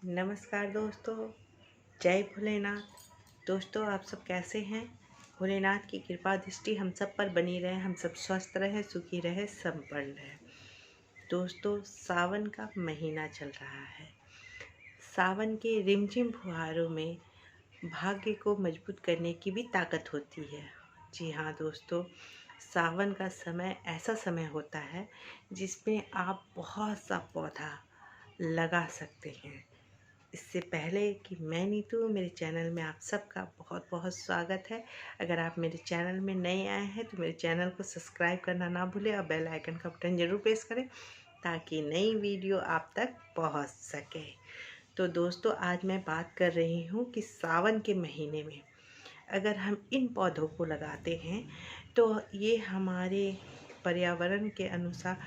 नमस्कार दोस्तों, जय भोलेनाथ। दोस्तों, आप सब कैसे हैं? भोलेनाथ की कृपा दृष्टि हम सब पर बनी रहे, हम सब स्वस्थ रहे, सुखी रहे, संपन्न रहे। दोस्तों, सावन का महीना चल रहा है। सावन के रिमझिम फुहारों में भाग्य को मजबूत करने की भी ताकत होती है। जी हाँ दोस्तों, सावन का समय ऐसा समय होता है जिसमें आप बहुत सा पौधा लगा सकते हैं। इससे पहले कि मैं नीतू, मेरे चैनल में आप सबका बहुत बहुत स्वागत है। अगर आप मेरे चैनल में नए आए हैं तो मेरे चैनल को सब्सक्राइब करना ना भूलें और बेल आइकन का बटन ज़रूर प्रेस करें ताकि नई वीडियो आप तक पहुंच सके। तो दोस्तों, आज मैं बात कर रही हूं कि सावन के महीने में अगर हम इन पौधों को लगाते हैं तो ये हमारे पर्यावरण के अनुसार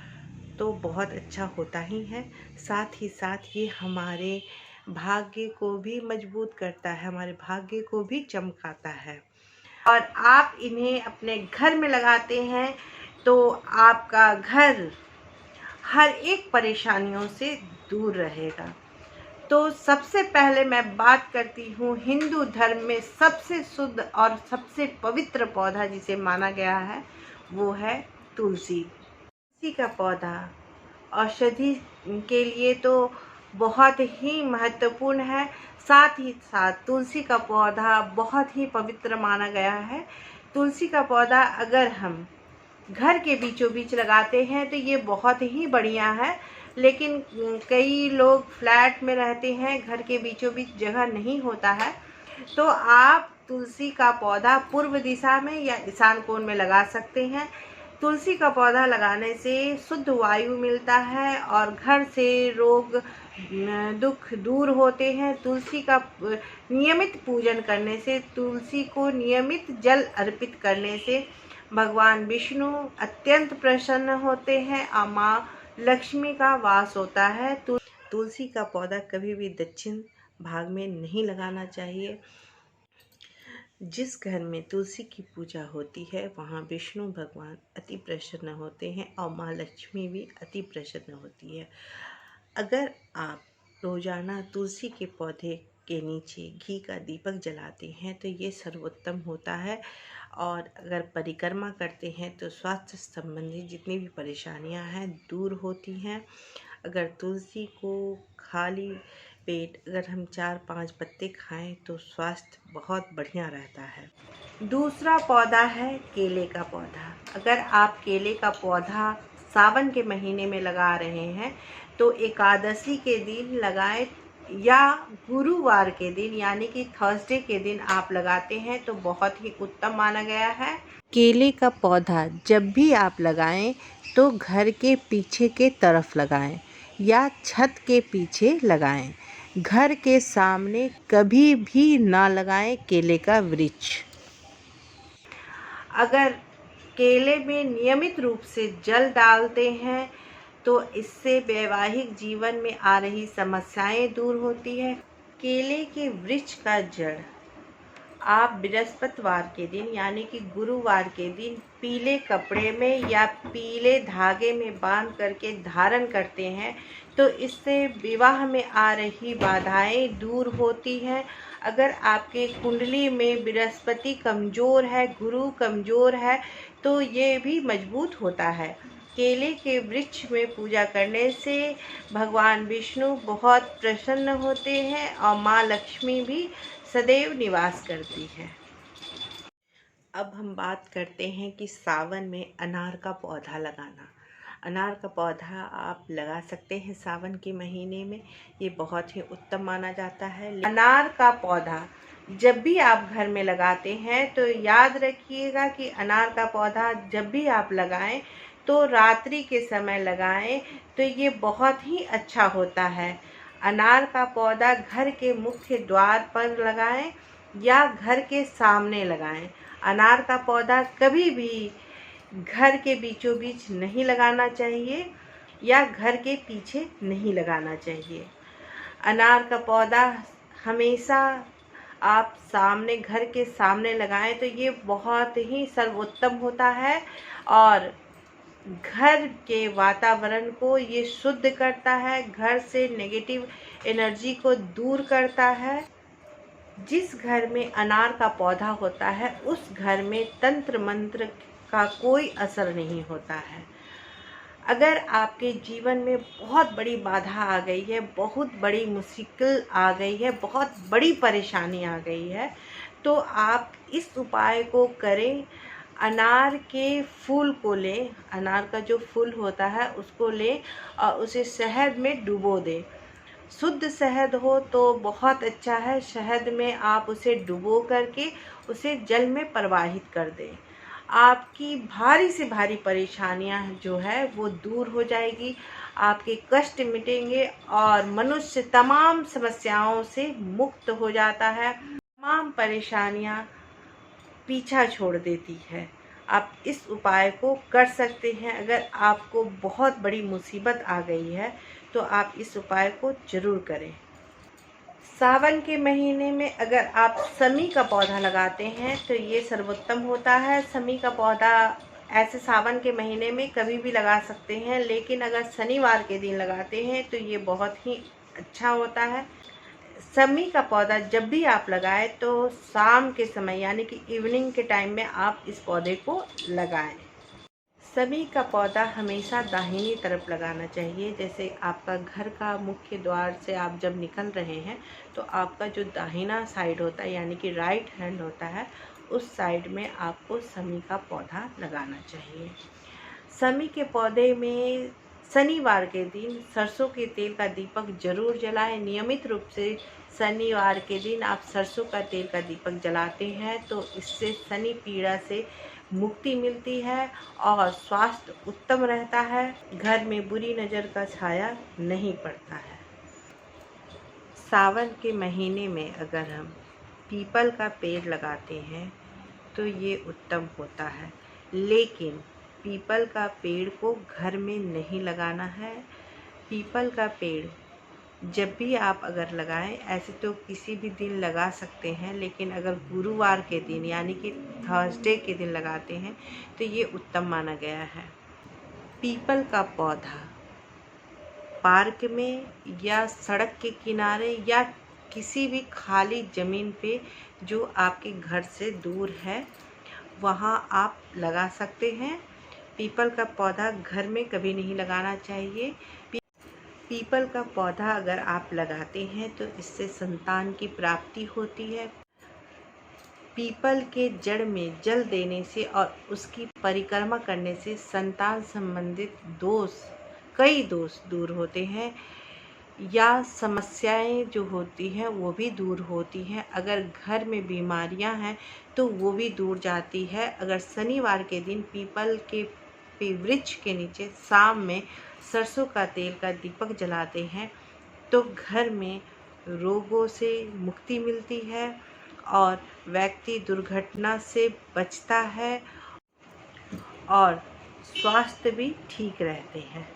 तो बहुत अच्छा होता ही है, साथ ही साथ ये हमारे भाग्य को भी मजबूत करता है, हमारे भाग्य को भी चमकाता है। और आप इन्हें अपने घर में लगाते हैं तो आपका घर हर एक परेशानियों से दूर रहेगा। तो सबसे पहले मैं बात करती हूँ हिंदू धर्म में सबसे शुद्ध और सबसे पवित्र पौधा जिसे माना गया है, वो है तुलसी। तुलसी का पौधा औषधि के लिए तो बहुत ही महत्वपूर्ण है। साथ ही साथ तुलसी का पौधा बहुत ही पवित्र माना गया है। तुलसी का पौधा अगर हम घर के बीचों बीच लगाते हैं तो ये बहुत ही बढ़िया है, लेकिन कई लोग फ्लैट में रहते हैं, घर के बीचों बीच जगह नहीं होता है, तो आप तुलसी का पौधा पूर्व दिशा में या ईशान कोण में लगा सकते हैं। तुलसी का पौधा लगाने से शुद्ध वायु मिलता है और घर से रोग दुख दूर होते हैं। तुलसी का नियमित पूजन करने से, तुलसी को नियमित जल अर्पित करने से भगवान विष्णु अत्यंत प्रसन्न होते हैं और माँ लक्ष्मी का वास होता है। तुलसी का पौधा कभी भी दक्षिण भाग में नहीं लगाना चाहिए। जिस घर में तुलसी की पूजा होती है वहाँ विष्णु भगवान अति प्रसन्न होते हैं और माँ लक्ष्मी भी अति प्रसन्न होती है। अगर आप रोजाना तुलसी के पौधे के नीचे घी का दीपक जलाते हैं तो ये सर्वोत्तम होता है। और अगर परिक्रमा करते हैं तो स्वास्थ्य संबंधी जितनी भी परेशानियां हैं दूर होती हैं। अगर तुलसी को खाली पेट अगर हम 4-5 पत्ते खाएं तो स्वास्थ्य बहुत बढ़िया रहता है। दूसरा पौधा है केले का पौधा। अगर आप केले का पौधा सावन के महीने में लगा रहे हैं तो एकादशी के दिन लगाएं या गुरुवार के दिन यानी कि थर्सडे के दिन आप लगाते हैं तो बहुत ही उत्तम माना गया है। केले का पौधा जब भी आप लगाएं तो घर के पीछे के तरफ लगाएं या छत के पीछे लगाएं। घर के सामने कभी भी ना लगाएं केले का वृक्ष। अगर केले में नियमित रूप से जल डालते हैं तो इससे वैवाहिक जीवन में आ रही समस्याएं दूर होती है। केले के वृक्ष का जड़ आप बृहस्पतिवार के दिन यानी कि गुरुवार के दिन पीले कपड़े में या पीले धागे में बांध करके धारण करते हैं तो इससे विवाह में आ रही बाधाएं दूर होती हैं। अगर आपके कुंडली में बृहस्पति कमज़ोर है, गुरु कमज़ोर है, तो ये भी मजबूत होता है। केले के वृक्ष में पूजा करने से भगवान विष्णु बहुत प्रसन्न होते हैं और माँ लक्ष्मी भी सदैव निवास करती है। अब हम बात करते हैं कि सावन में अनार का पौधा लगाना। अनार का पौधा आप लगा सकते हैं सावन के महीने में, ये बहुत ही उत्तम माना जाता है। अनार का पौधा जब भी आप घर में लगाते हैं तो याद रखिएगा कि अनार का पौधा जब भी आप लगाएं तो रात्रि के समय लगाएं तो ये बहुत ही अच्छा होता है। अनार का पौधा घर के मुख्य द्वार पर लगाएं या घर के सामने लगाएं। अनार का पौधा कभी भी घर के बीचों बीच नहीं लगाना चाहिए या घर के पीछे नहीं लगाना चाहिए। अनार का पौधा हमेशा आप सामने, घर के सामने लगाएं तो ये बहुत ही सर्वोत्तम होता है। और घर के वातावरण को ये शुद्ध करता है, घर से नेगेटिव एनर्जी को दूर करता है। जिस घर में अनार का पौधा होता है उस घर में तंत्र मंत्र का कोई असर नहीं होता है। अगर आपके जीवन में बहुत बड़ी बाधा आ गई है, बहुत बड़ी मुश्किल आ गई है, बहुत बड़ी परेशानी आ गई है, तो आप इस उपाय को करें। अनार के फूल को लें, अनार का जो फूल होता है उसको लें और उसे शहद में डुबो दें। शुद्ध शहद हो तो बहुत अच्छा है। शहद में आप उसे डुबो करके उसे जल में प्रवाहित कर दें। आपकी भारी से भारी परेशानियां जो है वो दूर हो जाएगी, आपके कष्ट मिटेंगे और मनुष्य तमाम समस्याओं से मुक्त हो जाता है। तमाम परेशानियां पीछा छोड़ देती है। आप इस उपाय को कर सकते हैं। अगर आपको बहुत बड़ी मुसीबत आ गई है तो आप इस उपाय को ज़रूर करें। सावन के महीने में अगर आप समी का पौधा लगाते हैं तो ये सर्वोत्तम होता है। समी का पौधा ऐसे सावन के महीने में कभी भी लगा सकते हैं, लेकिन अगर शनिवार के दिन लगाते हैं तो ये बहुत ही अच्छा होता है। समी का पौधा जब भी आप लगाएं तो शाम के समय यानी कि इवनिंग के टाइम में आप इस पौधे को लगाएं। समी का पौधा हमेशा दाहिनी तरफ लगाना चाहिए। जैसे आपका घर का मुख्य द्वार से आप जब निकल रहे हैं तो आपका जो दाहिना साइड होता है यानी कि राइट हैंड होता है, उस साइड में आपको समी का पौधा लगाना चाहिए। समी के पौधे में शनिवार के दिन सरसों के तेल का दीपक जरूर जलाएं। नियमित रूप से शनिवार के दिन आप सरसों का तेल का दीपक जलाते हैं तो इससे शनि पीड़ा से मुक्ति मिलती है और स्वास्थ्य उत्तम रहता है। घर में बुरी नज़र का छाया नहीं पड़ता है। सावन के महीने में अगर हम पीपल का पेड़ लगाते हैं तो ये उत्तम होता है, लेकिन पीपल का पेड़ को घर में नहीं लगाना है। पीपल का पेड़ जब भी आप अगर लगाएं, ऐसे तो किसी भी दिन लगा सकते हैं, लेकिन अगर गुरुवार के दिन यानी कि थर्सडे के दिन लगाते हैं तो ये उत्तम माना गया है। पीपल का पौधा पार्क में या सड़क के किनारे या किसी भी खाली ज़मीन पे जो आपके घर से दूर है वहाँ आप लगा सकते हैं। पीपल का पौधा घर में कभी नहीं लगाना चाहिए। पीपल का पौधा अगर आप लगाते हैं तो इससे संतान की प्राप्ति होती है। पीपल के जड़ में जल देने से और उसकी परिक्रमा करने से संतान संबंधित कई दोष दूर होते हैं या समस्याएं जो होती हैं वो भी दूर होती हैं। अगर घर में बीमारियां हैं तो वो भी दूर जाती है। अगर शनिवार के दिन पीपल के वृक्ष के नीचे शाम में सरसों का तेल का दीपक जलाते हैं तो घर में रोगों से मुक्ति मिलती है और व्यक्ति दुर्घटना से बचता है और स्वास्थ्य भी ठीक रहते हैं।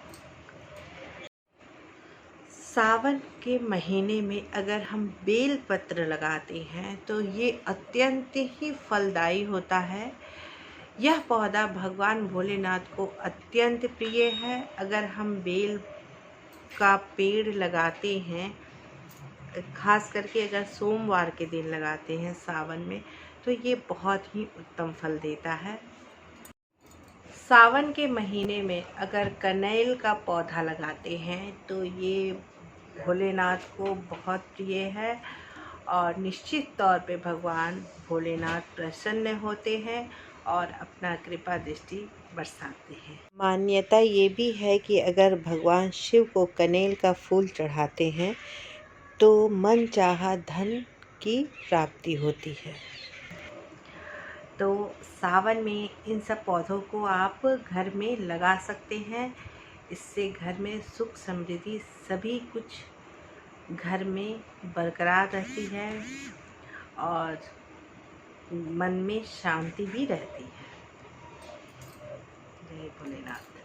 सावन के महीने में अगर हम बेल पत्र लगाते हैं तो ये अत्यंत ही फलदायी होता है। यह पौधा भगवान भोलेनाथ को अत्यंत प्रिय है। अगर हम बेल का पेड़ लगाते हैं, खास करके अगर सोमवार के दिन लगाते हैं सावन में, तो ये बहुत ही उत्तम फल देता है। सावन के महीने में अगर कनेल का पौधा लगाते हैं तो ये भोलेनाथ को बहुत प्रिय है और निश्चित तौर पे भगवान भोलेनाथ प्रसन्न होते हैं और अपना कृपा दृष्टि बरसाते हैं। मान्यता ये भी है कि अगर भगवान शिव को कनेल का फूल चढ़ाते हैं तो मन चाहा धन की प्राप्ति होती है। तो सावन में इन सब पौधों को आप घर में लगा सकते हैं। इससे घर में सुख समृद्धि सभी कुछ घर में बरकरार रहती है और मन में शांति भी रहती है। जय भोलेनाथ।